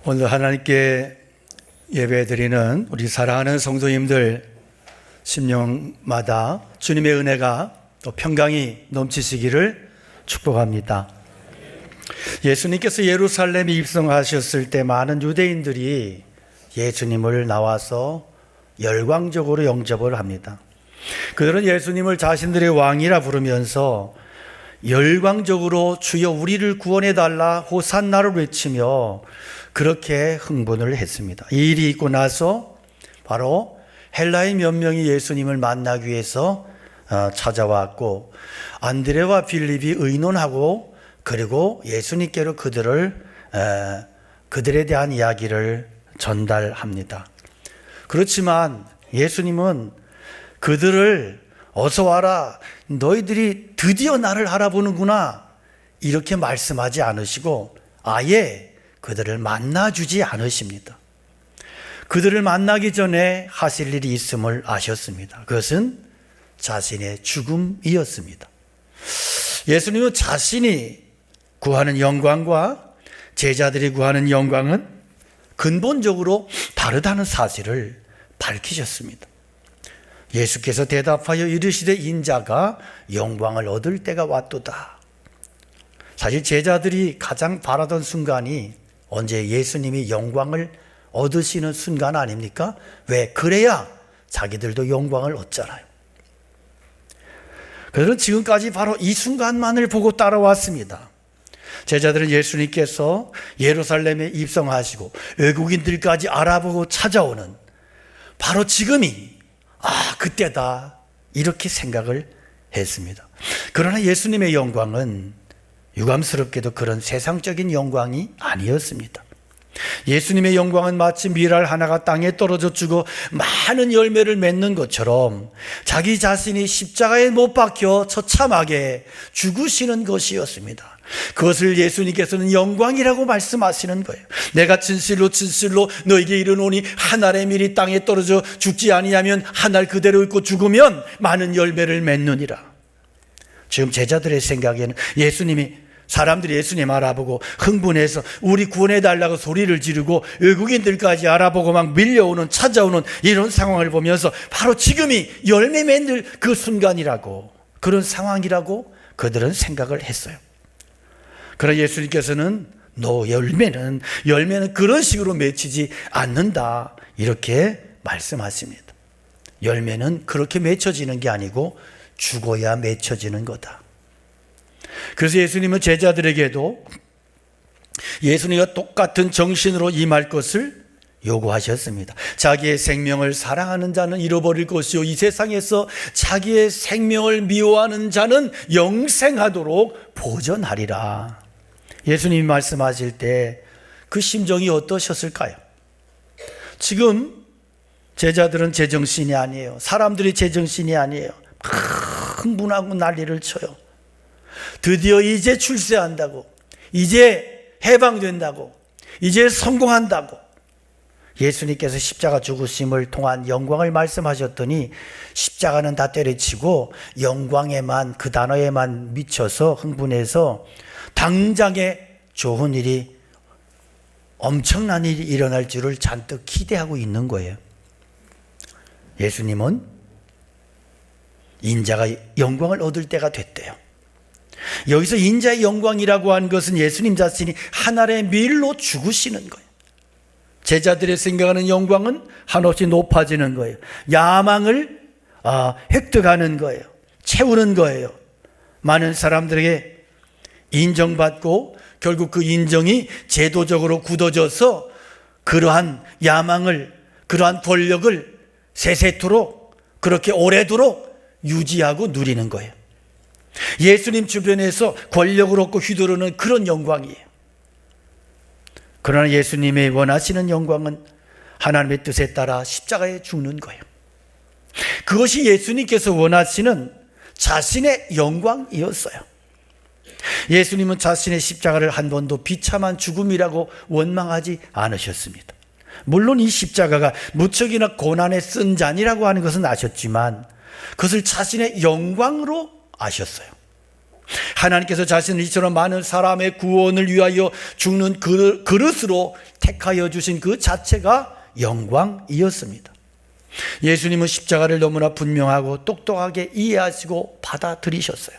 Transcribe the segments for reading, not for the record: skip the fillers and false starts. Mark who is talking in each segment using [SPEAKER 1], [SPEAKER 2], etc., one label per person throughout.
[SPEAKER 1] 오늘 하나님께 예배드리는 우리 사랑하는 성도님들 심령마다 주님의 은혜가 또 평강이 넘치시기를 축복합니다. 예수님께서 예루살렘에 입성하셨을 때 많은 유대인들이 예수님을 나와서 열광적으로 영접을 합니다. 그들은 예수님을 자신들의 왕이라 부르면서 열광적으로 주여 우리를 구원해달라 호산나를 외치며 그렇게 흥분을 했습니다. 이 일이 있고 나서 바로 헬라의 몇 명이 예수님을 만나기 위해서 찾아왔고 안드레와 빌립이 의논하고 그리고 예수님께로 그들에 대한 이야기를 전달합니다. 그렇지만 예수님은 그들을 어서 와라, 너희들이 드디어 나를 알아보는구나 이렇게 말씀하지 않으시고 아예 그들을 만나주지 않으십니다. 그들을 만나기 전에 하실 일이 있음을 아셨습니다. 그것은 자신의 죽음이었습니다. 예수님은 자신이 구하는 영광과 제자들이 구하는 영광은 근본적으로 다르다는 사실을 밝히셨습니다. 예수께서 대답하여 이르시되 인자가 영광을 얻을 때가 왔도다. 사실 제자들이 가장 바라던 순간이 언제 예수님이 영광을 얻으시는 순간 아닙니까? 왜? 그래야 자기들도 영광을 얻잖아요. 그들은 지금까지 바로 이 순간만을 보고 따라왔습니다. 제자들은 예수님께서 예루살렘에 입성하시고 외국인들까지 알아보고 찾아오는 바로 지금이 그때다 이렇게 생각을 했습니다. 그러나 예수님의 영광은 유감스럽게도 그런 세상적인 영광이 아니었습니다. 예수님의 영광은 마치 밀알 하나가 땅에 떨어져 죽어 많은 열매를 맺는 것처럼 자기 자신이 십자가에 못 박혀 처참하게 죽으시는 것이었습니다. 그것을 예수님께서는 영광이라고 말씀하시는 거예요. 내가 진실로 진실로 너에게 이르노니 한 알의 밀이 땅에 떨어져 죽지 아니하면 한 알 그대로 있고 죽으면 많은 열매를 맺느니라. 지금 제자들의 생각에는 사람들이 예수님 알아보고 흥분해서 우리 구원해달라고 소리를 지르고 외국인들까지 알아보고 막 밀려오는 찾아오는 이런 상황을 보면서 바로 지금이 열매 맺는 그 순간이라고, 그런 상황이라고 그들은 생각을 했어요. 그러나 예수님께서는 열매는 그런 식으로 맺히지 않는다 이렇게 말씀하십니다. 열매는 그렇게 맺혀지는 게 아니고 죽어야 맺혀지는 거다. 그래서 예수님은 제자들에게도 예수님과 똑같은 정신으로 임할 것을 요구하셨습니다. 자기의 생명을 사랑하는 자는 잃어버릴 것이요 이 세상에서 자기의 생명을 미워하는 자는 영생하도록 보전하리라. 예수님이 말씀하실 때 그 심정이 어떠셨을까요? 지금 제자들은 제정신이 아니에요. 사람들이 제정신이 아니에요. 흥분하고 난리를 쳐요. 드디어 이제 출세한다고, 이제 해방된다고, 이제 성공한다고 예수님께서 십자가 죽으심을 통한 영광을 말씀하셨더니 십자가는 다 때려치고 영광에만, 그 단어에만 미쳐서 흥분해서 당장에 좋은 일이, 엄청난 일이 일어날 줄을 잔뜩 기대하고 있는 거예요. 예수님은 인자가 영광을 얻을 때가 됐대요. 여기서 인자의 영광이라고 한 것은 예수님 자신이 한 알의 밀로 죽으시는 거예요. 제자들의 생각하는 영광은 한없이 높아지는 거예요. 야망을 획득하는 거예요. 채우는 거예요. 많은 사람들에게 인정받고 결국 그 인정이 제도적으로 굳어져서 그러한 야망을, 그러한 권력을 세세토록 그렇게 오래도록 유지하고 누리는 거예요. 예수님 주변에서 권력을 얻고 휘두르는 그런 영광이에요. 그러나 예수님의 원하시는 영광은 하나님의 뜻에 따라 십자가에 죽는 거예요. 그것이 예수님께서 원하시는 자신의 영광이었어요. 예수님은 자신의 십자가를 한 번도 비참한 죽음이라고 원망하지 않으셨습니다. 물론 이 십자가가 무척이나 고난에 쓴 잔이라고 하는 것은 아셨지만 그것을 자신의 영광으로 아셨어요. 하나님께서 자신을 이처럼 많은 사람의 구원을 위하여 죽는 그릇으로 택하여 주신 그 자체가 영광이었습니다. 예수님은 십자가를 너무나 분명하고 똑똑하게 이해하시고 받아들이셨어요.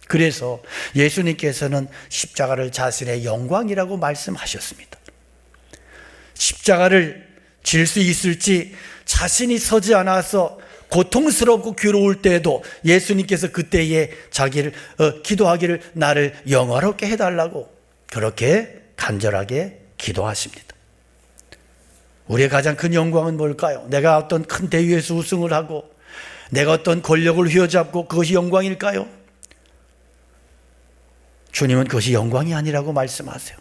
[SPEAKER 1] 그래서 예수님께서는 십자가를 자신의 영광이라고 말씀하셨습니다. 십자가를 질 수 있을지 자신이 서지 않아서 고통스럽고 괴로울 때에도 예수님께서 그때에 자기를 기도하기를 나를 영화롭게 해달라고 그렇게 간절하게 기도하십니다. 우리의 가장 큰 영광은 뭘까요? 내가 어떤 큰 대회에서 우승을 하고 내가 어떤 권력을 휘어잡고 그것이 영광일까요? 주님은 그것이 영광이 아니라고 말씀하세요.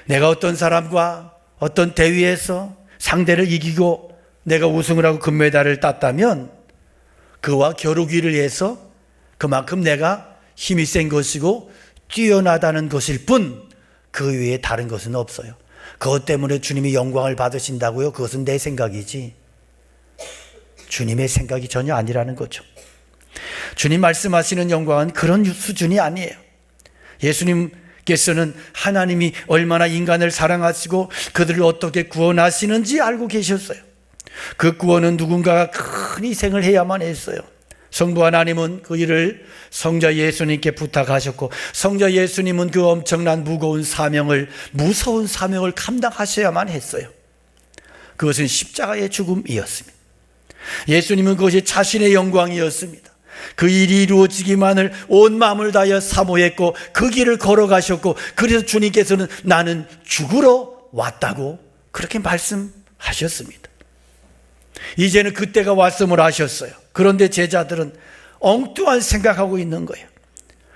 [SPEAKER 1] 내가 어떤 사람과 어떤 대회에서 상대를 이기고 내가 우승을 하고 금메달을 땄다면 그와 겨루기를 해서 그만큼 내가 힘이 센 것이고 뛰어나다는 것일 뿐 그 외에 다른 것은 없어요. 그것 때문에 주님이 영광을 받으신다고요? 그것은 내 생각이지 주님의 생각이 전혀 아니라는 거죠. 주님 말씀하시는 영광은 그런 수준이 아니에요. 예수님께서는 하나님이 얼마나 인간을 사랑하시고 그들을 어떻게 구원하시는지 알고 계셨어요. 그 구원은 누군가가 큰 희생을 해야만 했어요. 성부 하나님은 그 일을 성자 예수님께 부탁하셨고 성자 예수님은 그 엄청난 무서운 사명을 감당하셔야만 했어요. 그것은 십자가의 죽음이었습니다. 예수님은 그것이 자신의 영광이었습니다. 그 일이 이루어지기만을 온 마음을 다하여 사모했고 그 길을 걸어가셨고 그래서 주님께서는 나는 죽으러 왔다고 그렇게 말씀하셨습니다. 이제는 그때가 왔음을 아셨어요. 그런데 제자들은 엉뚱한 생각하고 있는 거예요.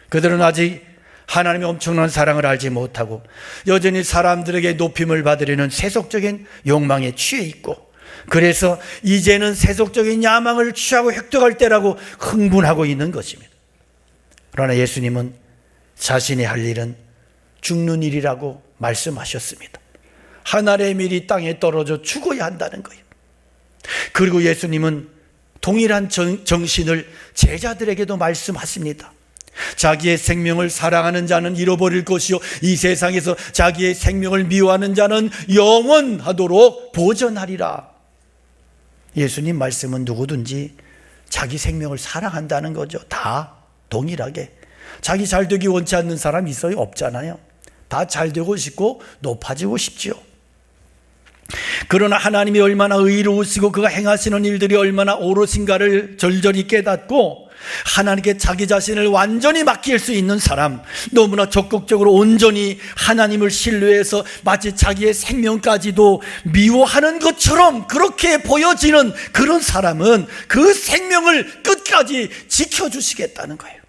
[SPEAKER 1] 그들은 아직 하나님의 엄청난 사랑을 알지 못하고 여전히 사람들에게 높임을 받으려는 세속적인 욕망에 취해 있고 그래서 이제는 세속적인 야망을 취하고 획득할 때라고 흥분하고 있는 것입니다. 그러나 예수님은 자신이 할 일은 죽는 일이라고 말씀하셨습니다. 하늘의 밀이 땅에 떨어져 죽어야 한다는 거예요. 그리고 예수님은 동일한 정신을 제자들에게도 말씀하십니다. 자기의 생명을 사랑하는 자는 잃어버릴 것이요 이 세상에서 자기의 생명을 미워하는 자는 영원하도록 보전하리라. 예수님 말씀은 누구든지 자기 생명을 사랑한다는 거죠. 다 동일하게. 자기 잘되기 원치 않는 사람 있어요? 없잖아요. 다 잘되고 싶고 높아지고 싶지요. 그러나 하나님이 얼마나 의로우시고 그가 행하시는 일들이 얼마나 옳으신가를 절절히 깨닫고 하나님께 자기 자신을 완전히 맡길 수 있는 사람, 너무나 적극적으로 온전히 하나님을 신뢰해서 마치 자기의 생명까지도 미워하는 것처럼 그렇게 보여지는 그런 사람은 그 생명을 끝까지 지켜주시겠다는 거예요.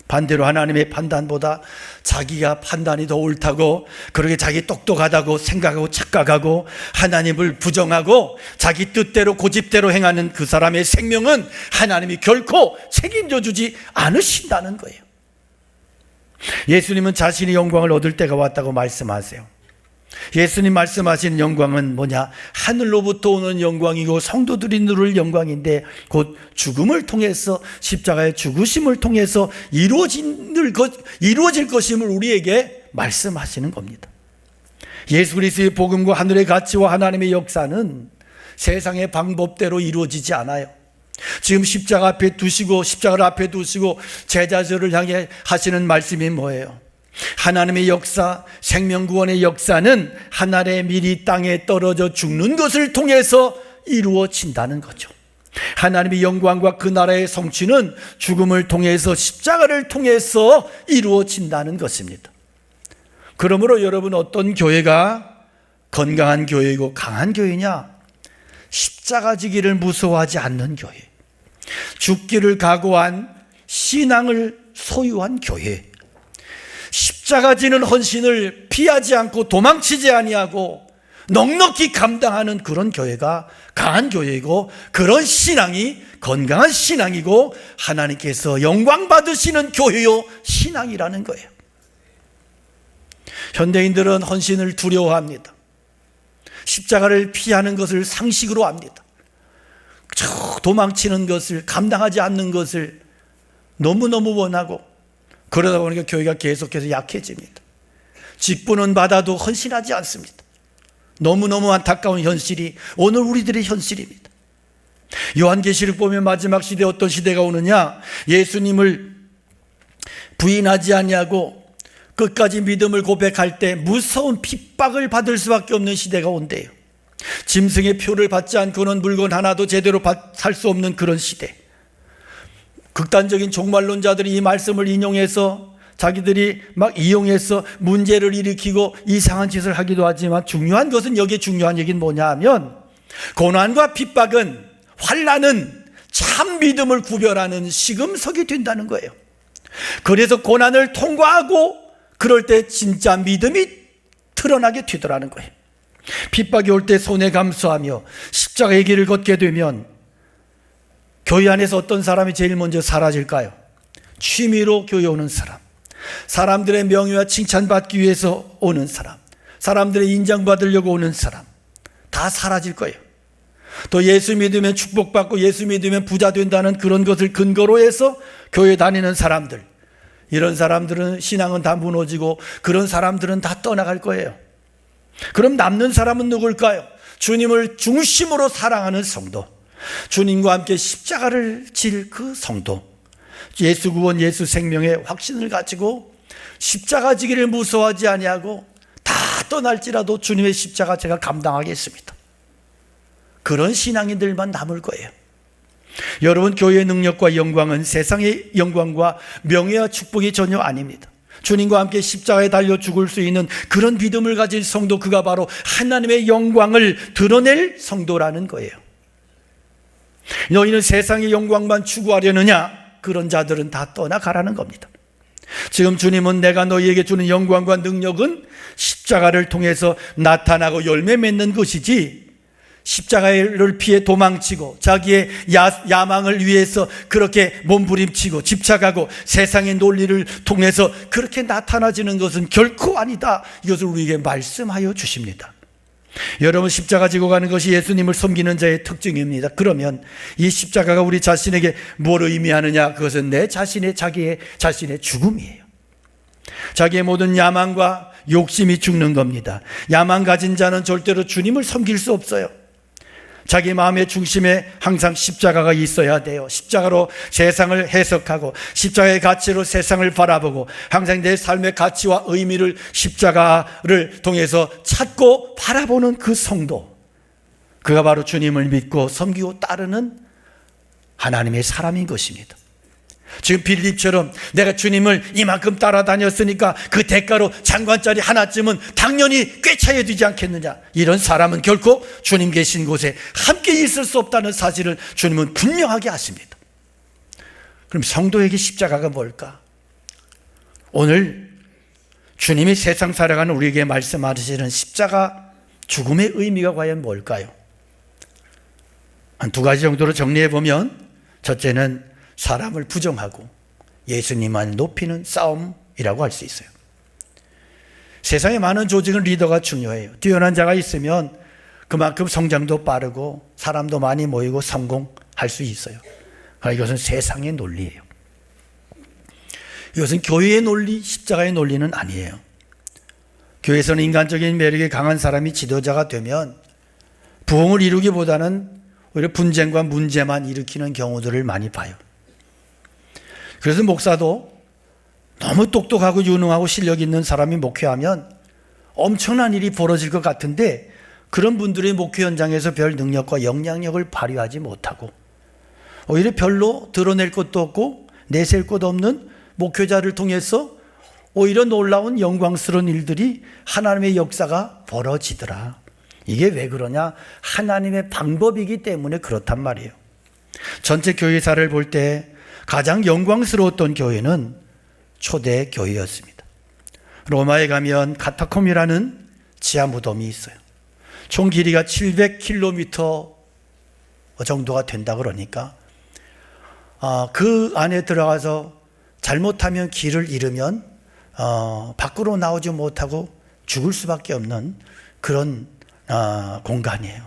[SPEAKER 1] 반대로 하나님의 판단보다 자기가 판단이 더 옳다고 그렇게 자기 똑똑하다고 생각하고 착각하고 하나님을 부정하고 자기 뜻대로 고집대로 행하는 그 사람의 생명은 하나님이 결코 책임져 주지 않으신다는 거예요. 예수님은 자신의 영광을 얻을 때가 왔다고 말씀하세요. 예수님 말씀하시는 영광은 뭐냐? 하늘로부터 오는 영광이고 성도들이 누릴 영광인데 곧 죽음을 통해서 십자가의 죽으심을 통해서 이루어질 것임을 우리에게 말씀하시는 겁니다. 예수 그리스도의 복음과 하늘의 가치와 하나님의 역사는 세상의 방법대로 이루어지지 않아요. 지금 십자가를 앞에 두시고 제자들을 향해 하시는 말씀이 뭐예요? 하나님의 역사, 생명구원의 역사는 하늘의 밀이 땅에 떨어져 죽는 것을 통해서 이루어진다는 거죠. 하나님의 영광과 그 나라의 성취는 죽음을 통해서 십자가를 통해서 이루어진다는 것입니다. 그러므로 여러분 어떤 교회가 건강한 교회이고 강한 교회냐? 십자가 지기를 무서워하지 않는 교회, 죽기를 각오한 신앙을 소유한 교회, 십자가 지는 헌신을 피하지 않고 도망치지 아니하고 넉넉히 감당하는 그런 교회가 강한 교회이고 그런 신앙이 건강한 신앙이고 하나님께서 영광 받으시는 교회요 신앙이라는 거예요. 현대인들은 헌신을 두려워합니다. 십자가를 피하는 것을 상식으로 합니다. 도망치는 것을 감당하지 않는 것을 너무너무 원하고 그러다 보니까 교회가 계속해서 약해집니다. 직분은 받아도 헌신하지 않습니다. 너무너무 안타까운 현실이 오늘 우리들의 현실입니다. 요한계시록 보면 마지막 시대에 어떤 시대가 오느냐, 예수님을 부인하지 아니하고 끝까지 믿음을 고백할 때 무서운 핍박을 받을 수밖에 없는 시대가 온대요. 짐승의 표를 받지 않고는 물건 하나도 제대로 살 수 없는 그런 시대. 극단적인 종말론자들이 이 말씀을 인용해서 자기들이 막 이용해서 문제를 일으키고 이상한 짓을 하기도 하지만, 중요한 것은, 여기에 중요한 얘기는 뭐냐 하면, 고난과 핍박은, 환난은 참 믿음을 구별하는 시금석이 된다는 거예요. 그래서 고난을 통과하고 그럴 때 진짜 믿음이 드러나게 되더라는 거예요. 핍박이 올 때 손에 감수하며 십자가의 길을 걷게 되면 교회 안에서 어떤 사람이 제일 먼저 사라질까요? 취미로 교회 오는 사람, 사람들의 명예와 칭찬받기 위해서 오는 사람, 사람들의 인정받으려고 오는 사람, 다 사라질 거예요. 또 예수 믿으면 축복받고 예수 믿으면 부자 된다는 그런 것을 근거로 해서 교회 다니는 사람들, 이런 사람들은 신앙은 다 무너지고 그런 사람들은 다 떠나갈 거예요. 그럼 남는 사람은 누굴까요? 주님을 중심으로 사랑하는 성도, 주님과 함께 십자가를 질 그 성도, 예수 구원, 예수 생명의 확신을 가지고 십자가 지기를 무서워하지 아니하고 다 떠날지라도 주님의 십자가 제가 감당하겠습니다. 그런 신앙인들만 남을 거예요. 여러분, 교회의 능력과 영광은 세상의 영광과 명예와 축복이 전혀 아닙니다. 주님과 함께 십자가에 달려 죽을 수 있는 그런 믿음을 가진 성도, 그가 바로 하나님의 영광을 드러낼 성도라는 거예요. 너희는 세상의 영광만 추구하려느냐? 그런 자들은 다 떠나가라는 겁니다. 지금 주님은 내가 너희에게 주는 영광과 능력은 십자가를 통해서 나타나고 열매 맺는 것이지, 십자가를 피해 도망치고 자기의 야망을 위해서 그렇게 몸부림치고 집착하고 세상의 논리를 통해서 그렇게 나타나지는 것은 결코 아니다. 이것을 우리에게 말씀하여 주십니다. 여러분, 십자가 지고 가는 것이 예수님을 섬기는 자의 특징입니다. 그러면 이 십자가가 우리 자신에게 뭘 의미하느냐? 그것은 내 자신의, 자신의 죽음이에요. 자기의 모든 야망과 욕심이 죽는 겁니다. 야망 가진 자는 절대로 주님을 섬길 수 없어요. 자기 마음의 중심에 항상 십자가가 있어야 돼요. 십자가로 세상을 해석하고 십자가의 가치로 세상을 바라보고 항상 내 삶의 가치와 의미를 십자가를 통해서 찾고 바라보는 그 성도, 그가 바로 주님을 믿고 섬기고 따르는 하나님의 사람인 것입니다. 지금 빌립처럼 내가 주님을 이만큼 따라다녔으니까 그 대가로 장관짜리 하나쯤은 당연히 꿰차야 되지 않겠느냐, 이런 사람은 결코 주님 계신 곳에 함께 있을 수 없다는 사실을 주님은 분명하게 하십니다. 그럼 성도에게 십자가가 뭘까? 오늘 주님이 세상 살아가는 우리에게 말씀하시는 십자가 죽음의 의미가 과연 뭘까요? 한 두 가지 정도로 정리해 보면, 첫째는 사람을 부정하고 예수님만 높이는 싸움이라고 할 수 있어요. 세상에 많은 조직은 리더가 중요해요. 뛰어난 자가 있으면 그만큼 성장도 빠르고 사람도 많이 모이고 성공할 수 있어요. 그러나 이것은 세상의 논리예요. 이것은 교회의 논리, 십자가의 논리는 아니에요. 교회에서는 인간적인 매력이 강한 사람이 지도자가 되면 부흥을 이루기보다는 오히려 분쟁과 문제만 일으키는 경우들을 많이 봐요. 그래서 목사도 너무 똑똑하고 유능하고 실력 있는 사람이 목회하면 엄청난 일이 벌어질 것 같은데, 그런 분들이 목회 현장에서 별 능력과 영향력을 발휘하지 못하고 오히려 별로 드러낼 것도 없고 내세울 것 없는 목회자를 통해서 오히려 놀라운 영광스러운 일들이, 하나님의 역사가 벌어지더라. 이게 왜 그러냐? 하나님의 방법이기 때문에 그렇단 말이에요. 전체 교회사를 볼 때 가장 영광스러웠던 교회는 초대 교회였습니다. 로마에 가면 카타콤이라는 지하 무덤이 있어요. 총 길이가 700km 정도가 된다 그러니까 그 안에 들어가서 잘못하면 길을 잃으면 밖으로 나오지 못하고 죽을 수밖에 없는 그런 공간이에요.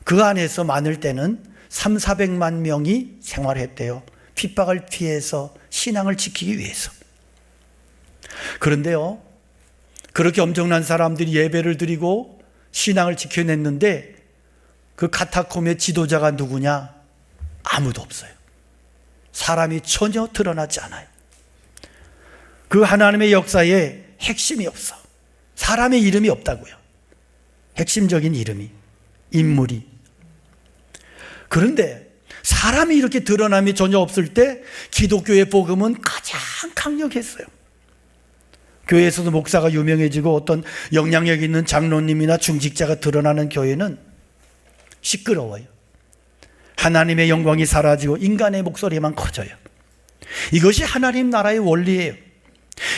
[SPEAKER 1] 그 안에서 많을 때는 300~400만 명이 생활했대요. 핍박을 피해서 신앙을 지키기 위해서. 그런데요, 그렇게 엄청난 사람들이 예배를 드리고 신앙을 지켜냈는데 그 카타콤의 지도자가 누구냐? 아무도 없어요. 사람이 전혀 드러나지 않아요. 그 하나님의 역사에 핵심이 없어. 사람의 이름이 없다고요. 핵심적인 이름이, 인물이. 그런데 사람이 이렇게 드러남이 전혀 없을 때 기독교의 복음은 가장 강력했어요. 교회에서도 목사가 유명해지고 어떤 영향력 있는 장로님이나 중직자가 드러나는 교회는 시끄러워요. 하나님의 영광이 사라지고 인간의 목소리만 커져요. 이것이 하나님 나라의 원리예요.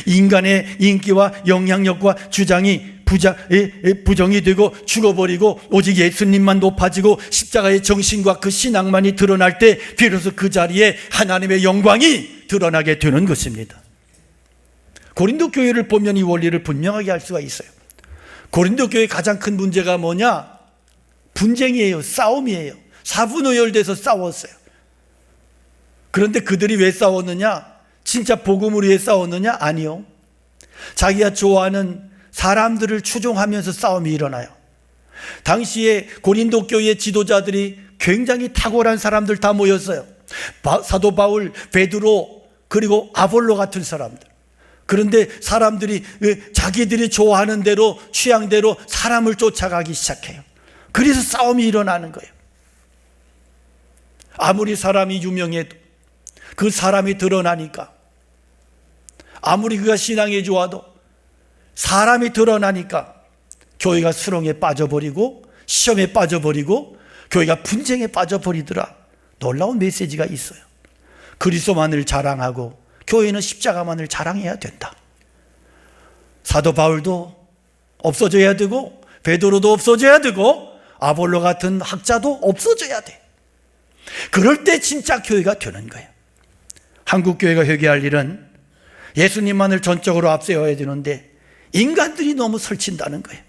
[SPEAKER 1] 인간의 인기와 영향력과 주장이 부정이 되고 죽어버리고 오직 예수님만 높아지고 십자가의 정신과 그 신앙만이 드러날 때 비로소 그 자리에 하나님의 영광이 드러나게 되는 것입니다. 고린도 교회를 보면 이 원리를 분명하게 알 수가 있어요. 고린도 교회의 가장 큰 문제가 뭐냐? 분쟁이에요. 싸움이에요. 사분오열돼서 싸웠어요. 그런데 그들이 왜 싸웠느냐? 진짜 복음을 위해 싸웠느냐? 아니요. 자기가 좋아하는 사람들을 추종하면서 싸움이 일어나요. 당시에 고린도 교회의 지도자들이 굉장히 탁월한 사람들 다 모였어요. 사도 바울, 베드로, 그리고 아볼로 같은 사람들. 그런데 사람들이 자기들이 좋아하는 대로, 취향대로 사람을 쫓아가기 시작해요. 그래서 싸움이 일어나는 거예요. 아무리 사람이 유명해도 그 사람이 드러나니까, 아무리 그가 신앙이 좋아도 사람이 드러나니까 교회가 수렁에 빠져버리고 시험에 빠져버리고 교회가 분쟁에 빠져버리더라. 놀라운 메시지가 있어요. 그리스도만을 자랑하고 교회는 십자가만을 자랑해야 된다. 사도 바울도 없어져야 되고 베드로도 없어져야 되고 아볼로 같은 학자도 없어져야 돼. 그럴 때 진짜 교회가 되는 거예요. 한국 교회가 회개할 일은 예수님만을 전적으로 앞세워야 되는데 인간들이 너무 설친다는 거예요.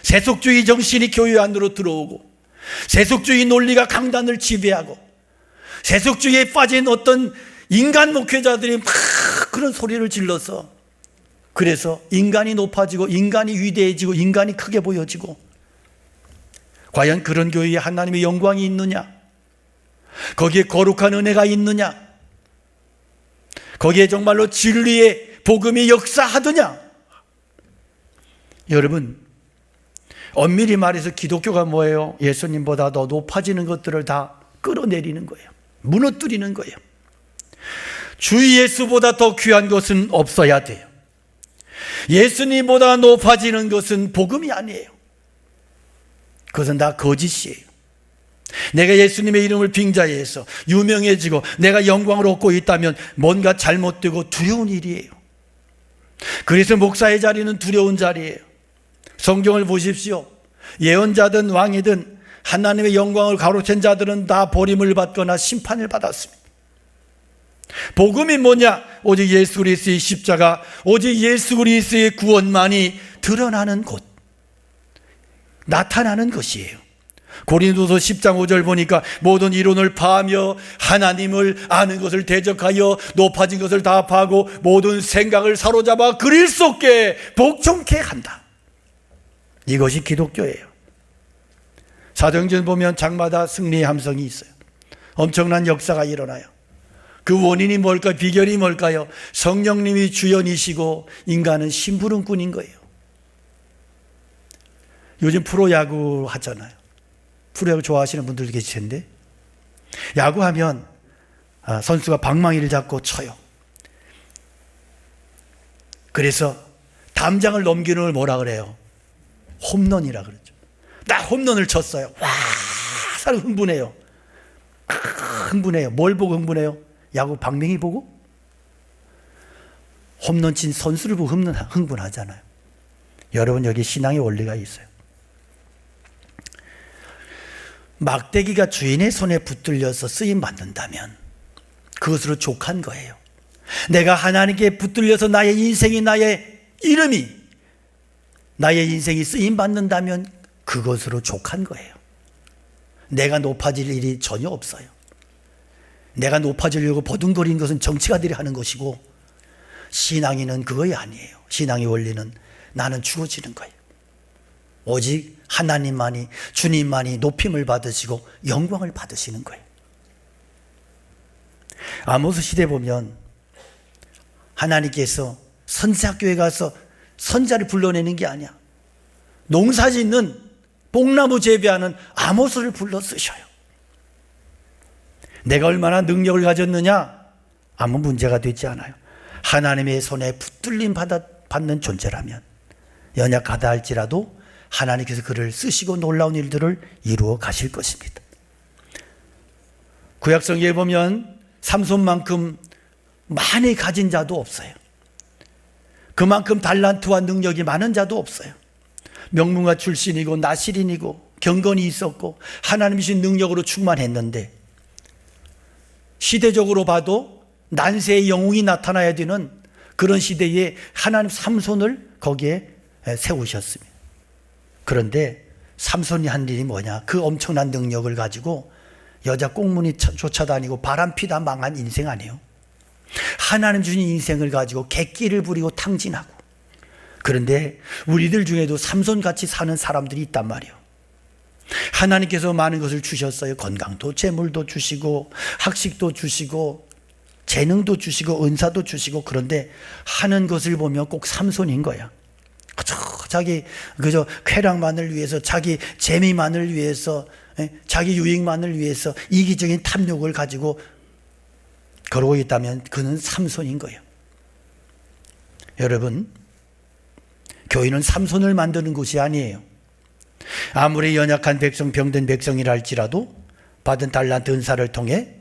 [SPEAKER 1] 세속주의 정신이 교회 안으로 들어오고 세속주의 논리가 강단을 지배하고 세속주의에 빠진 어떤 인간 목회자들이 막 그런 소리를 질러서 그래서 인간이 높아지고 인간이 위대해지고 인간이 크게 보여지고 과연 그런 교회에 하나님의 영광이 있느냐? 거기에 거룩한 은혜가 있느냐? 거기에 정말로 진리의 복음이 역사하느냐? 여러분, 엄밀히 말해서 기독교가 뭐예요? 예수님보다 더 높아지는 것들을 다 끌어내리는 거예요. 무너뜨리는 거예요. 주 예수보다 더 귀한 것은 없어야 돼요. 예수님보다 높아지는 것은 복음이 아니에요. 그것은 다 거짓이에요. 내가 예수님의 이름을 빙자해서 유명해지고 내가 영광을 얻고 있다면 뭔가 잘못되고 두려운 일이에요. 그래서 목사의 자리는 두려운 자리예요. 성경을 보십시오. 예언자든 왕이든 하나님의 영광을 가로챈 자들은 다 버림을 받거나 심판을 받았습니다. 복음이 뭐냐? 오직 예수 그리스도의 십자가, 오직 예수 그리스도의 구원만이 드러나는 곳, 나타나는 것이에요. 고린도서 10장 5절 보니까 모든 이론을 파하며 하나님을 아는 것을 대적하여 높아진 것을 다 파하고 모든 생각을 사로잡아 그리스도 속에 복종케 한다. 이것이 기독교예요. 사도행전 보면 장마다 승리의 함성이 있어요. 엄청난 역사가 일어나요. 그 원인이 뭘까요? 비결이 뭘까요? 성령님이 주연이시고 인간은 심부름꾼인 거예요. 요즘 프로야구 하잖아요. 프로야구 좋아하시는 분들도 계실 텐데 야구하면 선수가 방망이를 잡고 쳐요. 그래서 담장을 넘기는 걸 뭐라 그래요? 홈런이라 그러죠. 나 홈런을 쳤어요. 와, 사람 흥분해요. 흥분해요. 뭘 보고 흥분해요? 야구 방망이 보고? 홈런 친 선수를 보고 흥분하잖아요. 여러분, 여기 신앙의 원리가 있어요. 막대기가 주인의 손에 붙들려서 쓰임 받는다면 그것으로 족한 거예요. 내가 하나님께 붙들려서 나의 인생이, 나의 이름이, 나의 인생이 쓰임 받는다면 그것으로 족한 거예요. 내가 높아질 일이 전혀 없어요. 내가 높아지려고 버둥거리는 것은 정치가들이 하는 것이고, 신앙인은 그거이 아니에요. 신앙의 원리는 나는 죽어지는 거예요. 오직 하나님만이, 주님만이 높임을 받으시고 영광을 받으시는 거예요. 아모스 시대 보면 하나님께서 선지학교에 가서 선자를 불러내는 게 아니야. 농사 짓는 뽕나무 재배하는 아모스를 불러 쓰셔요. 내가 얼마나 능력을 가졌느냐? 아무 문제가 되지 않아요. 하나님의 손에 붙들림 받는 존재라면 연약하다 할지라도 하나님께서 그를 쓰시고 놀라운 일들을 이루어 가실 것입니다. 구약성경에 보면 삼손만큼 많이 가진 자도 없어요. 그만큼 달란트와 능력이 많은 자도 없어요. 명문가 출신이고 나실인이고 경건이 있었고 하나님이신 능력으로 충만했는데, 시대적으로 봐도 난세의 영웅이 나타나야 되는 그런 시대에 하나님 삼손을 거기에 세우셨습니다. 그런데 삼손이 한 일이 뭐냐? 그 엄청난 능력을 가지고 여자 꽁무니 쫓아다니고 바람피다 망한 인생 아니에요. 하나님 주신 인생을 가지고 객기를 부리고 탕진하고. 그런데 우리들 중에도 삼손같이 사는 사람들이 있단 말이에요. 하나님께서 많은 것을 주셨어요. 건강도 재물도 주시고 학식도 주시고 재능도 주시고 은사도 주시고. 그런데 하는 것을 보면 꼭 삼손인 거야. 자기 그저 쾌락만을 위해서, 자기 재미만을 위해서, 자기 유익만을 위해서 이기적인 탐욕을 가지고 그러고 있다면 그는 삼손인 거예요. 여러분, 교회는 삼손을 만드는 곳이 아니에요. 아무리 연약한 백성, 병든 백성이라 할지라도 받은 달란트 은사를 통해,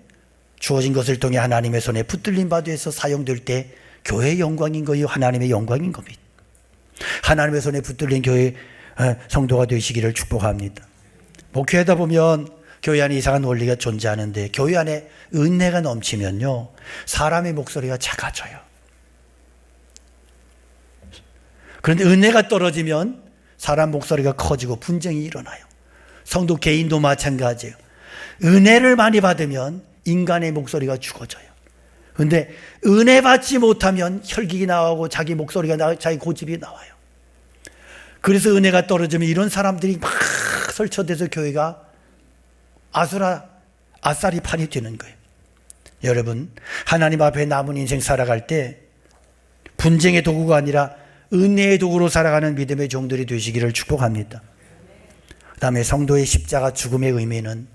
[SPEAKER 1] 주어진 것을 통해 하나님의 손에 붙들림 받아서 사용될 때 교회의 영광인 거예요. 하나님의 영광인 겁니다. 하나님의 손에 붙들린 교회 성도가 되시기를 축복합니다. 목회하다 보면 교회 안에 이상한 원리가 존재하는데, 교회 안에 은혜가 넘치면요, 사람의 목소리가 작아져요. 그런데 은혜가 떨어지면 사람 목소리가 커지고 분쟁이 일어나요. 성도 개인도 마찬가지예요. 은혜를 많이 받으면 인간의 목소리가 죽어져요. 그런데 은혜 받지 못하면 혈기가 나오고 자기 목소리가 나오고 자기 고집이 나와요. 그래서 은혜가 떨어지면 이런 사람들이 막 설쳐돼서 교회가 아싸리 판이 되는 거예요. 여러분, 하나님 앞에 남은 인생 살아갈 때 분쟁의 도구가 아니라 은혜의 도구로 살아가는 믿음의 종들이 되시기를 축복합니다. 그 다음에 성도의 십자가 죽음의 의미는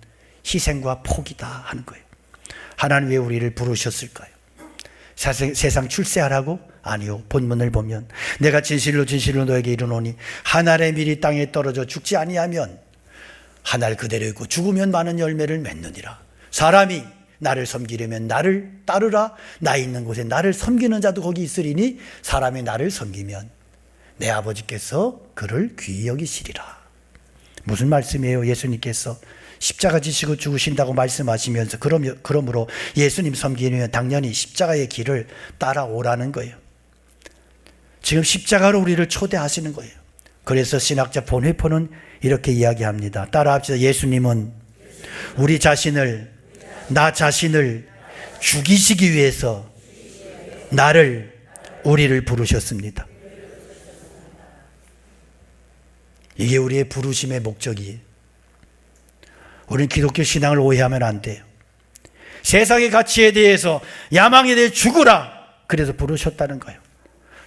[SPEAKER 1] 희생과 포기다 하는 거예요. 하나님 왜 우리를 부르셨을까요? 세상 출세하라고? 아니요. 본문을 보면 내가 진실로 진실로 너에게 이르노니 한 알의 밀이 땅에 떨어져 죽지 아니하면 한 알 그대로 있고 죽으면 많은 열매를 맺느니라. 사람이 나를 섬기려면 나를 따르라. 나 있는 곳에 나를 섬기는 자도 거기 있으리니 사람이 나를 섬기면 내 아버지께서 그를 귀히 여기시리라. 무슨 말씀이에요? 예수님께서 십자가 지시고 죽으신다고 말씀하시면서 그러므로 예수님 섬기면 당연히 십자가의 길을 따라오라는 거예요. 지금 십자가로 우리를 초대하시는 거예요. 그래서 신학자 본회포는 이렇게 이야기합니다. 따라합시다. 예수님은 우리 자신을, 나 자신을 죽이시기 위해서 우리를 부르셨습니다. 이게 우리의 부르심의 목적이에요. 우리는 기독교 신앙을 오해하면 안 돼요. 세상의 가치에 대해서, 야망에 대해 죽으라. 그래서 부르셨다는 거예요.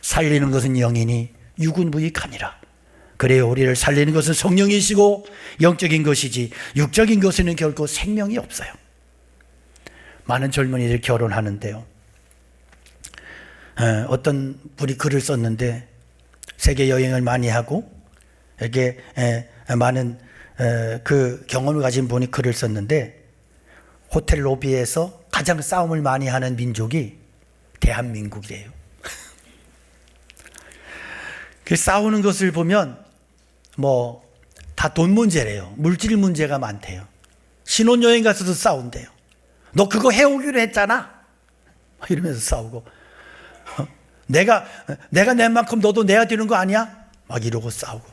[SPEAKER 1] 살리는 것은 영이니 육은 무익하니라. 그래요. 우리를 살리는 것은 성령이시고 영적인 것이지 육적인 것에는 결코 생명이 없어요. 많은 젊은이들 결혼하는데요, 어떤 분이 글을 썼는데, 세계 여행을 많이 하고 이렇게 많은 그 경험을 가진 분이 글을 썼는데, 호텔 로비에서 가장 싸움을 많이 하는 민족이 대한민국이래요. 그 싸우는 것을 보면 다 돈 문제래요. 물질 문제가 많대요. 신혼여행 가서도 싸운대요. 너 그거 해오기로 했잖아. 이러면서 싸우고, 내가 낸 만큼 너도 내야 되는 거 아니야? 막 이러고 싸우고.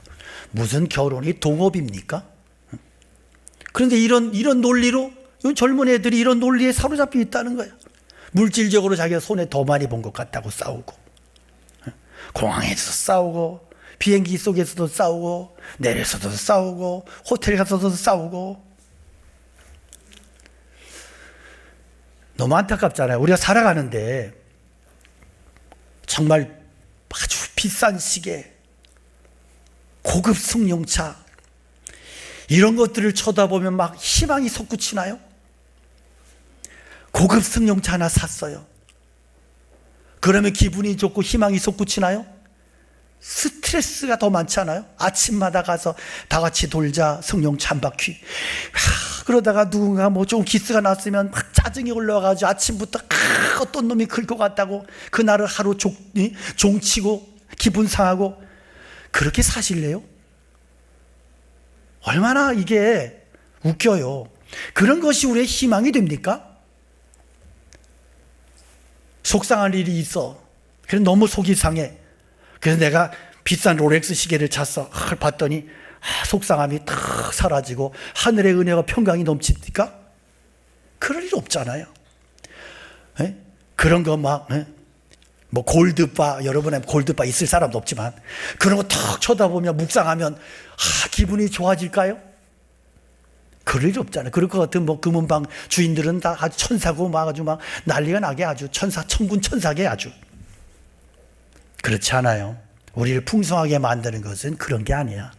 [SPEAKER 1] 무슨 결혼이 동업입니까? 그런데 이런 논리로 이 젊은 애들이 이런 논리에 사로잡혀 있다는 거야. 물질적으로 자기가 손에 더 많이 본 것 같다고 싸우고, 공항에서 싸우고, 비행기 속에서도 싸우고, 내려서도 싸우고, 호텔 가서도 싸우고. 너무 안타깝잖아요. 우리가 살아가는데 정말 아주 비싼 시계, 고급 승용차, 이런 것들을 쳐다보면 막 희망이 솟구치나요? 고급 승용차 하나 샀어요. 그러면 기분이 좋고 희망이 솟구치나요? 스트레스가 더 많지 않아요? 아침마다 가서 다 같이 돌자, 승용차 한 바퀴. 그러다가 누군가 뭐 좀 기스가 났으면 막 짜증이 올라와가지고 아침부터 어떤 놈이 클 것 같다고 그날을 하루 종치고 기분 상하고. 그렇게 사실래요? 얼마나 이게 웃겨요. 그런 것이 우리의 희망이 됩니까? 속상한 일이 있어. 그래서 너무 속이 상해. 그래서 내가 비싼 롤렉스 시계를 샀어. 봤더니 속상함이 탁 사라지고 하늘의 은혜와 평강이 넘칩니까? 그럴 일 없잖아요. 에? 그런 거 막, 뭐 골드바, 여러분의 골드바 있을 사람도 없지만 그런 거 탁 쳐다보면 묵상하면 기분이 좋아질까요? 그럴 일 없잖아요. 그럴 것 같은 뭐 금은방 주인들은 다 아주 천사고 막 아주 막 난리가 나게 아주 천군 천사게 아주. 그렇지 않아요. 우리를 풍성하게 만드는 것은 그런 게 아니야.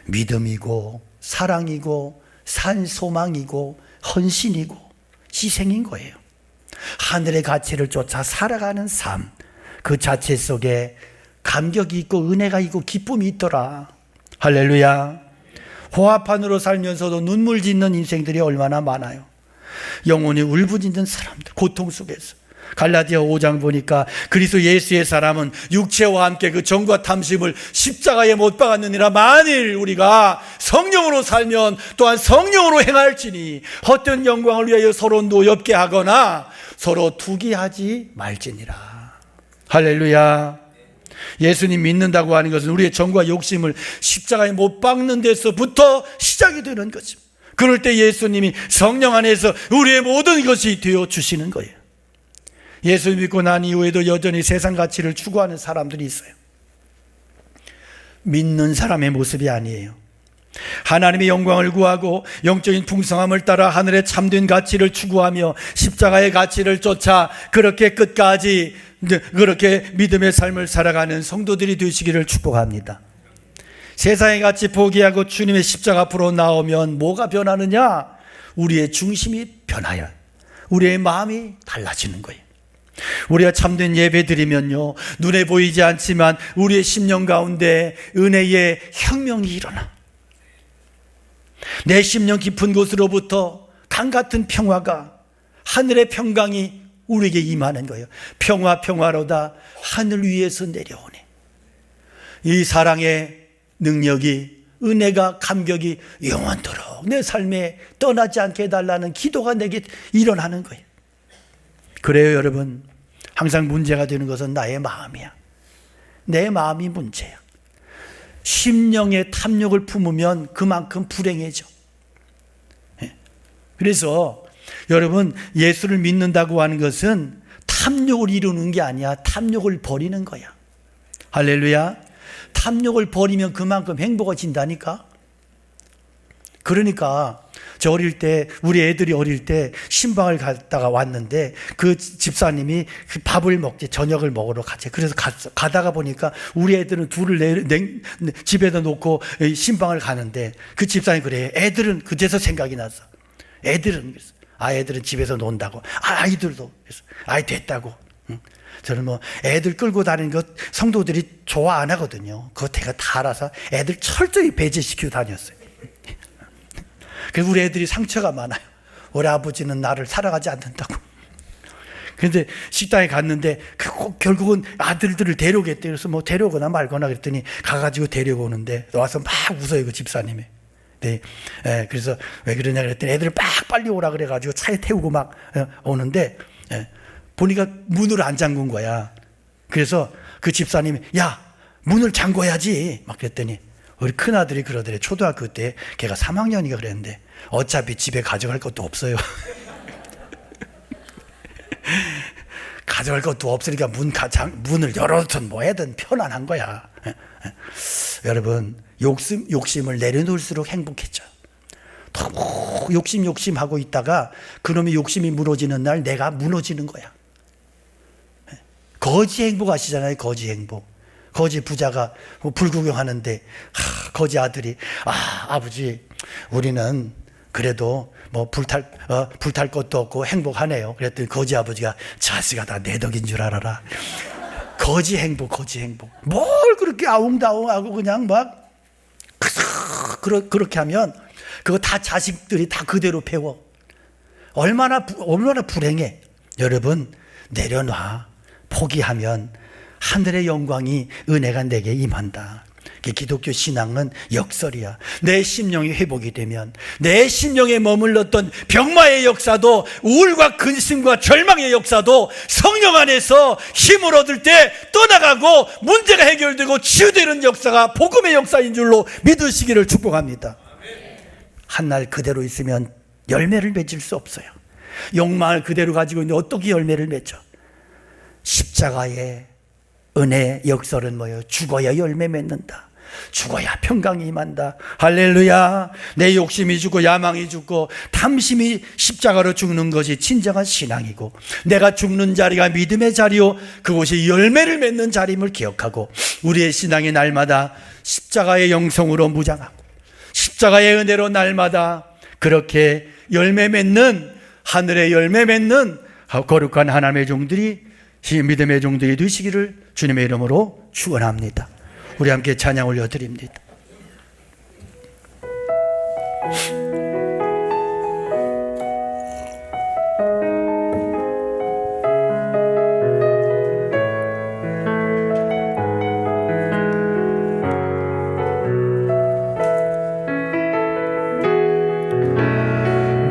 [SPEAKER 1] 믿음이고 사랑이고 산 소망이고 헌신이고 희생인 거예요. 하늘의 가치를 쫓아 살아가는 삶, 그 자체 속에 감격이 있고 은혜가 있고 기쁨이 있더라. 할렐루야. 호화판으로 살면서도 눈물 짓는 인생들이 얼마나 많아요. 영혼이 울부짖는 사람들, 고통 속에서. 갈라디아 5장 보니까 그리스도 예수의 사람은 육체와 함께 그 정과 탐심을 십자가에 못 박았느니라. 만일 우리가 성령으로 살면 또한 성령으로 행할지니 헛된 영광을 위하여 서로 노엽게 하거나 서로 투기하지 말지니라. 할렐루야. 예수님 믿는다고 하는 것은 우리의 정과 욕심을 십자가에 못 박는 데서부터 시작이 되는 거죠. 그럴 때 예수님이 성령 안에서 우리의 모든 것이 되어 주시는 거예요. 예수 믿고 난 이후에도 여전히 세상 가치를 추구하는 사람들이 있어요. 믿는 사람의 모습이 아니에요. 하나님의 영광을 구하고 영적인 풍성함을 따라 하늘의 참된 가치를 추구하며 십자가의 가치를 쫓아 그렇게 끝까지 그렇게 믿음의 삶을 살아가는 성도들이 되시기를 축복합니다. 세상의 가치 포기하고 주님의 십자가 앞으로 나오면 뭐가 변하느냐? 우리의 중심이 변하여 우리의 마음이 달라지는 거예요. 우리가 참된 예배 드리면요, 눈에 보이지 않지만 우리의 심령 가운데 은혜의 혁명이 일어나 내 심령 깊은 곳으로부터 강같은 평화가, 하늘의 평강이 우리에게 임하는 거예요. 평화로다 하늘 위에서 내려오네. 이 사랑의 능력이, 은혜가, 감격이 영원토록 내 삶에 떠나지 않게 해달라는 기도가 내게 일어나는 거예요. 그래요, 여러분. 항상 문제가 되는 것은 나의 마음이야. 내 마음이 문제야. 심령의 탐욕을 품으면 그만큼 불행해져. 그래서 여러분, 예수를 믿는다고 하는 것은 탐욕을 이루는 게 아니야. 탐욕을 버리는 거야. 할렐루야. 탐욕을 버리면 그만큼 행복해진다니까. 그러니까 저 어릴 때, 우리 애들이 어릴 때 신방을 갔다가 왔는데 그 집사님이 밥을 먹지, 저녁을 먹으러 갔지. 그래서 가다가 보니까 우리 애들은 둘을 집에다 놓고 신방을 가는데 그 집사님이 그래요. 애들은 그제서 생각이 났어. 애들은 집에서 논다고. 아이들도 그래서 됐다고. 저는 뭐 애들 끌고 다니는 것 성도들이 좋아 안 하거든요. 그거 제가 다 알아서 애들 철저히 배제시키고 다녔어요. 그래서 우리 애들이 상처가 많아요. 우리 아버지는 나를 사랑하지 않는다고. 그런데 식당에 갔는데 결국은 아들들을 데려오겠대. 그래서 뭐 데려오거나 말거나 그랬더니 가가지고 데려오는데 와서 막 웃어요, 그 집사님이. 네. 그래서 왜 그러냐 그랬더니 애들을 빨리 오라 그래가지고 차에 태우고 막 오는데 보니까 문을 안 잠근 거야. 그래서 그 집사님이 야, 문을 잠궈야지 막 그랬더니 우리 큰아들이 그러더래. 초등학교 때 걔가 3학년이가 그랬는데 어차피 집에 가져갈 것도 없어요. 가져갈 것도 없으니까 문을 열어든 뭐 해든 편안한 거야. 여러분, 욕심을 내려놓을수록 행복해져. 더 욕심하고 있다가 그놈의 욕심이 무너지는 날 내가 무너지는 거야. 거지 행복하시잖아요. 거지 행복. 거지 부자가 불구경하는데 거지 아들이 아버지 우리는 그래도 뭐 불탈 것도 없고 행복하네요. 그랬더니 거지 아버지가 자식아 다 내 덕인 줄 알아라. 거지 행복. 뭘 그렇게 아웅다웅하고 그냥 막 그렇게 하면 그거 다 자식들이 다 그대로 배워. 얼마나 불행해. 여러분, 내려놔. 포기하면 하늘의 영광이 은혜가 내게 임한다. 기독교 신앙은 역설이야. 내 심령이 회복이 되면 내 심령에 머물렀던 병마의 역사도, 우울과 근심과 절망의 역사도 성령 안에서 힘을 얻을 때 떠나가고 문제가 해결되고 치유되는 역사가 복음의 역사인 줄로 믿으시기를 축복합니다. 한날 그대로 있으면 열매를 맺을 수 없어요. 욕망을 그대로 가지고 있는데 어떻게 열매를 맺죠? 십자가의 은혜 역설은 뭐예요? 죽어야 열매 맺는다. 죽어야 평강이 임한다. 할렐루야. 내 욕심이 죽고 야망이 죽고 탐심이 십자가로 죽는 것이 진정한 신앙이고, 내가 죽는 자리가 믿음의 자리요 그곳이 열매를 맺는 자리임을 기억하고, 우리의 신앙이 날마다 십자가의 영성으로 무장하고 십자가의 은혜로 날마다 그렇게 열매 맺는, 하늘의 열매 맺는 거룩한 하나님의 종들이, 믿음의 종들이 되시기를 주님의 이름으로 축원합니다. 우리 함께 찬양 올려드립니다.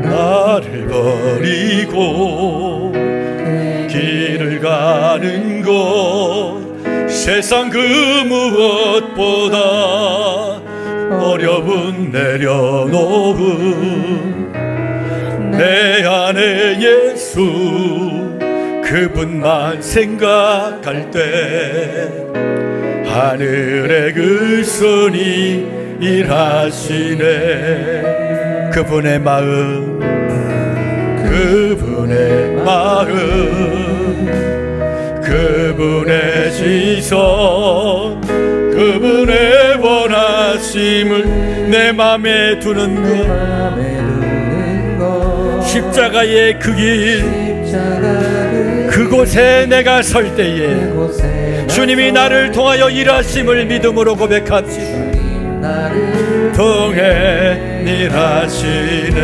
[SPEAKER 2] 나를 버리고 길을 가는 곳, 세상 그 무엇보다 어려운 내려놓음, 내 안에 예수 그분만 생각할 때 하늘의 그 손이 일하시네.
[SPEAKER 1] 그분의 마음,
[SPEAKER 2] 그분의 마음, 그분의 시선, 그분의 원하심을 내 맘에 두는 것, 십자가의 그 길, 그곳에 내가 설 때에 주님이 나를 통하여 일하심을 믿음으로 고백합시다. 통해 일하시네.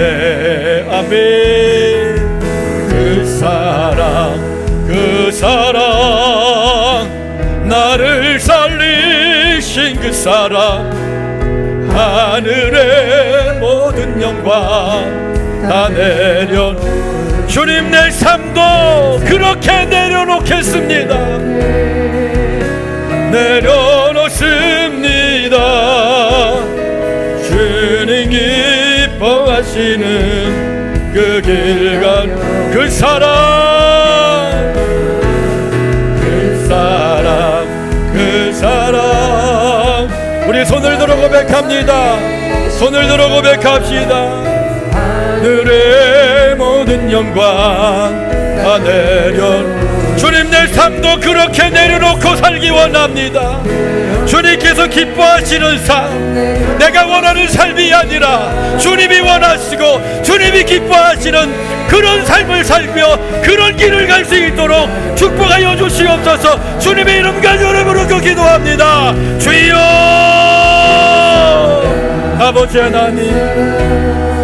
[SPEAKER 2] 아멘. 그 사랑 나를 살리신 그 사랑, 하늘의 모든 영광 다 주님 내 삶도 그렇게 내려놓겠습니다. 내려놓습니다. 주님 기뻐하시는 그 길간 그 사랑, 그 사랑. 우리 손을 들어 고백합니다. 손을 들어 고백합시다. 하늘의 모든 영광 다 주님 내 삶도 그렇게 내려놓고 살기 원합니다. 주님께서 기뻐하시는 삶, 내가 원하는 삶이 아니라 주님이 원하시고 주님이 기뻐하시는 그런 삶을 살며 그런 길을 갈 수 있도록 축복하여 주시옵소서. 주님의 이름 간절함으로 기도합니다. 주여, 아버지 하나님,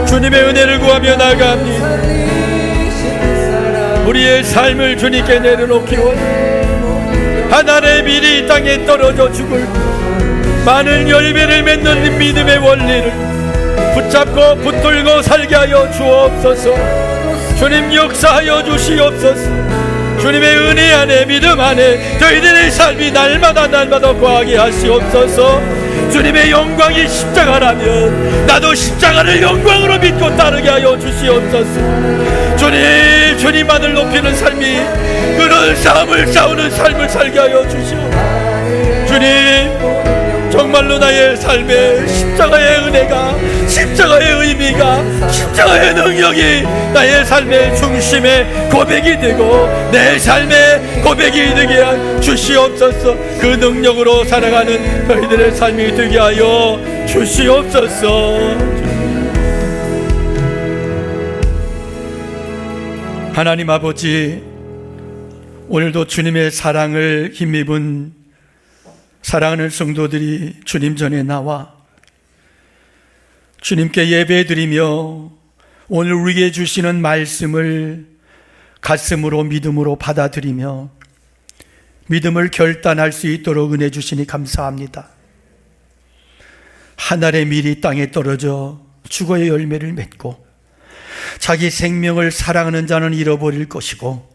[SPEAKER 2] 주님의 은혜를 구하며 나갑니다. 우리의 삶을 주님께 내려놓기 원해. 하나님의 밀이 이 땅에 떨어져 죽을 많은 열매를 맺는 믿음의 원리를 붙잡고 붙들고 살게 하여 주옵소서. 주님 역사하여 주시옵소서. 주님의 은혜 안에 믿음 안에 저희들의 삶이 날마다 거하게 하시옵소서. 주님의 영광이 십자가라면 나도 십자가를 영광으로 믿고 따르게 하여 주시옵소서. 주님만을 높이는 삶이 그런 싸움을 싸우는 삶을 살게 하여 주시옵소서. 주님, 정말로 나의 삶에 십자가의 은혜가, 십자가의 의미가, 십자가의 능력이 나의 삶의 중심에 고백이 되고 내 삶의 고백이 되게 하 주시옵소서. 그 능력으로 살아가는 저희들의 삶이 되게 하여 주시옵소서. 하나님 아버지, 오늘도 주님의 사랑을 힘입은 사랑하는 성도들이 주님 전에 나와 주님께 예배드리며 오늘 우리에게 주시는 말씀을 가슴으로 믿음으로 받아들이며 믿음을 결단할 수 있도록 은혜 주시니 감사합니다. 하늘의 밀이 땅에 떨어져 죽어의 열매를 맺고 자기 생명을 사랑하는 자는 잃어버릴 것이고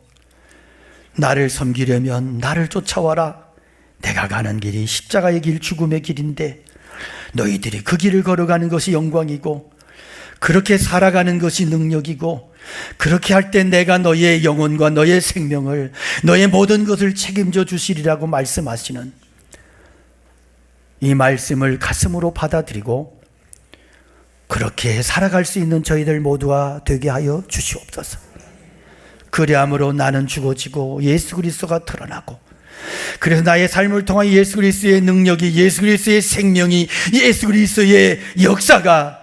[SPEAKER 2] 나를 섬기려면 나를 쫓아와라. 내가 가는 길이 십자가의 길, 죽음의 길인데 너희들이 그 길을 걸어가는 것이 영광이고 그렇게 살아가는 것이 능력이고 그렇게 할 때 내가 너의 영혼과 너의 생명을, 너의 모든 것을 책임져 주시리라고 말씀하시는 이 말씀을 가슴으로 받아들이고 그렇게 살아갈 수 있는 저희들 모두가 되게 하여 주시옵소서. 그리함으로 나는 죽어지고 예수 그리스도가 드러나고, 그래서 나의 삶을 통한 예수 그리스도의 능력이, 예수 그리스도의 생명이, 예수 그리스도의 역사가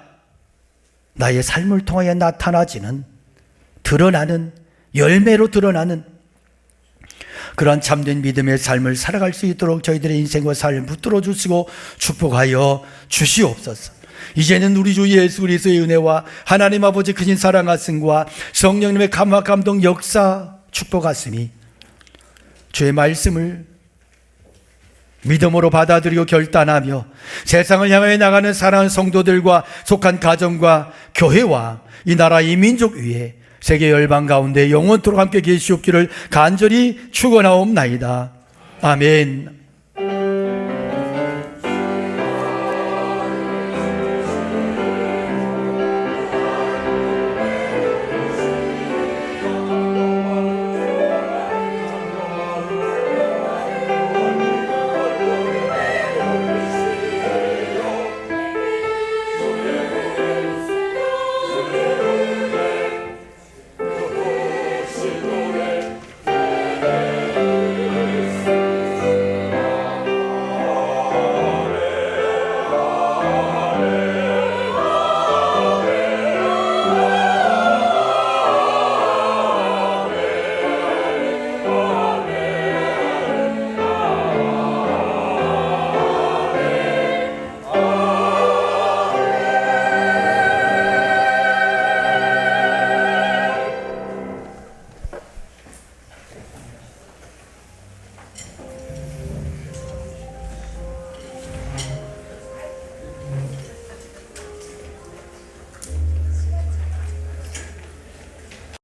[SPEAKER 2] 나의 삶을 통하여 나타나지는, 드러나는, 열매로 드러나는 그러한 참된 믿음의 삶을 살아갈 수 있도록 저희들의 인생과 삶을 붙들어 주시고 축복하여 주시옵소서. 이제는 우리 주 예수 그리스도의 은혜와 하나님 아버지 크신 사랑하심과 성령님의 감화 감동 역사 축복하심이 주의 말씀을 믿음으로 받아들이고 결단하며 세상을 향해 나가는 사랑하는 성도들과 속한 가정과 교회와 이 나라 이 민족 위에 세계 열방 가운데 영원토록 함께 계시옵기를 간절히 축원하옵나이다. 아멘.